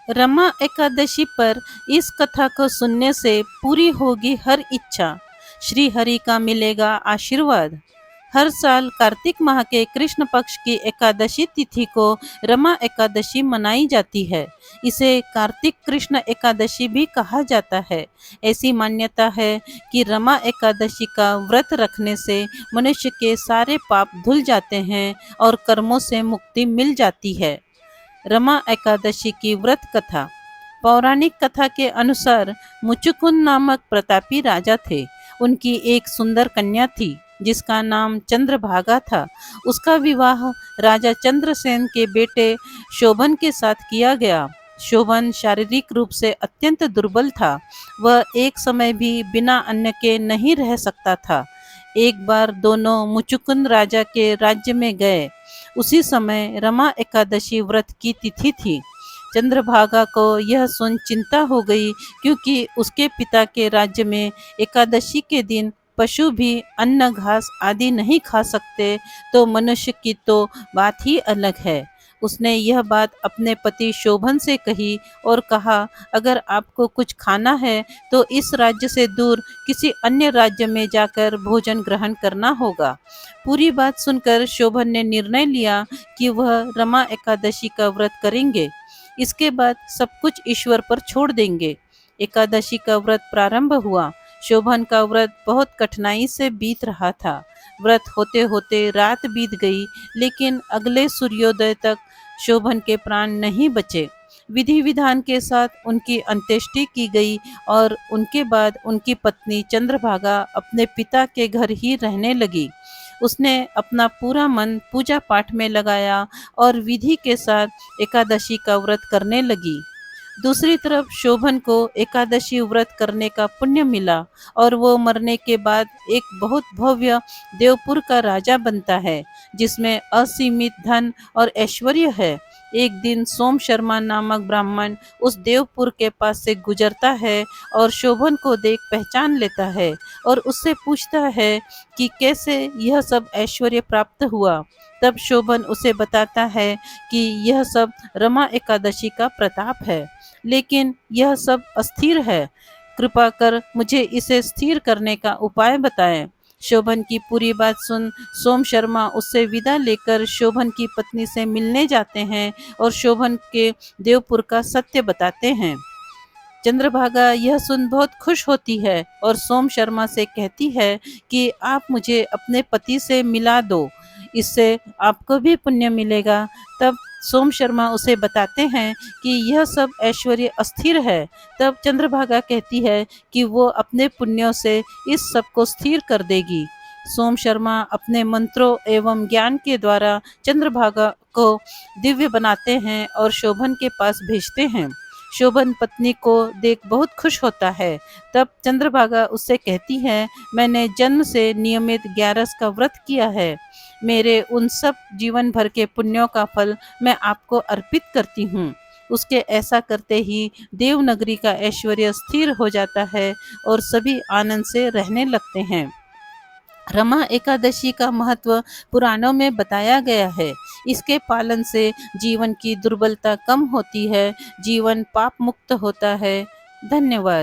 रमा एकादशी पर इस कथा को सुनने से पूरी होगी हर इच्छा, श्री हरि का मिलेगा आशीर्वाद। हर साल कार्तिक माह के कृष्ण पक्ष की एकादशी तिथि को रमा एकादशी मनाई जाती है। इसे कार्तिक कृष्ण एकादशी भी कहा जाता है। ऐसी मान्यता है कि रमा एकादशी का व्रत रखने से मनुष्य के सारे पाप धुल जाते हैं और कर्मों से मुक्ति मिल जाती है। रमा एकादशी की व्रत कथा। पौराणिक कथा के अनुसार मुचुकुंद नामक प्रतापी राजा थे। उनकी एक सुंदर कन्या थी जिसका नाम चंद्रभागा था। उसका विवाह राजा चंद्रसेन के बेटे शोभन के साथ किया गया। शोभन शारीरिक रूप से अत्यंत दुर्बल था। वह एक समय भी बिना अन्न के नहीं रह सकता था। एक बार दोनों मुचुकुंद राजा के राज्य में गए। उसी समय रमा एकादशी व्रत की तिथि थी। चंद्रभागा को यह सुन चिंता हो गई, क्योंकि उसके पिता के राज्य में एकादशी के दिन पशु भी अन्न घास आदि नहीं खा सकते, तो मनुष्य की तो बात ही अलग है। उसने यह बात अपने पति शोभन से कही और कहा, अगर आपको कुछ खाना है तो इस राज्य से दूर किसी अन्य राज्य में जाकर भोजन ग्रहण करना होगा। पूरी बात सुनकर शोभन ने निर्णय लिया कि वह रमा एकादशी का व्रत करेंगे। इसके बाद सब कुछ ईश्वर पर छोड़ देंगे। एकादशी का व्रत प्रारंभ हुआ। शोभन का व्रत बहुत कठिनाई से बीत रहा था। व्रत होते होते रात बीत गई, लेकिन अगले सूर्योदय तक शोभन के प्राण नहीं बचे। विधि विधान के साथ उनकी अंत्येष्टि की गई और उनके बाद उनकी पत्नी चंद्रभागा अपने पिता के घर ही रहने लगी। उसने अपना पूरा मन पूजा पाठ में लगाया और विधि के साथ एकादशी का व्रत करने लगी। दूसरी तरफ शोभन को एकादशी व्रत करने का पुण्य मिला और वो मरने के बाद एक बहुत भव्य देवपुर का राजा बनता है, जिसमें असीमित धन और ऐश्वर्य है। एक दिन सोम शर्मा नामक ब्राह्मण उस देवपुर के पास से गुजरता है और शोभन को देख पहचान लेता है और उससे पूछता है कि कैसे यह सब ऐश्वर्य प्राप्त हुआ। तब शोभन उसे बताता है कि यह सब रमा एकादशी का प्रताप है, लेकिन यह सब अस्थिर है। कृपा कर मुझे इसे स्थिर करने का उपाय बताएं। शोभन की पूरी बात सुन सोम शर्मा उससे विदा लेकर शोभन की पत्नी से मिलने जाते हैं और शोभन के देवपुर का सत्य बताते हैं। चंद्रभागा यह सुन बहुत खुश होती है और सोम शर्मा से कहती है कि आप मुझे अपने पति से मिला दो, इससे आपको भी पुण्य मिलेगा। तब सोम शर्मा उसे बताते हैं कि यह सब ऐश्वर्य अस्थिर है। तब चंद्रभागा कहती है कि वो अपने पुण्यों से इस सब को स्थिर कर देगी। सोम शर्मा अपने मंत्रों एवं ज्ञान के द्वारा चंद्रभागा को दिव्य बनाते हैं और शोभन के पास भेजते हैं। शोभन पत्नी को देख बहुत खुश होता है। तब चंद्रभागा उससे कहती है, मैंने जन्म से नियमित 11 का व्रत किया है। मेरे उन सब जीवन भर के पुण्यों का फल मैं आपको अर्पित करती हूँ। उसके ऐसा करते ही देवनगरी का ऐश्वर्य स्थिर हो जाता है और सभी आनंद से रहने लगते हैं। रमा एकादशी का महत्व पुराणों में बताया गया है। इसके पालन से जीवन की दुर्बलता कम होती है, जीवन पाप मुक्त होता है। धन्यवाद।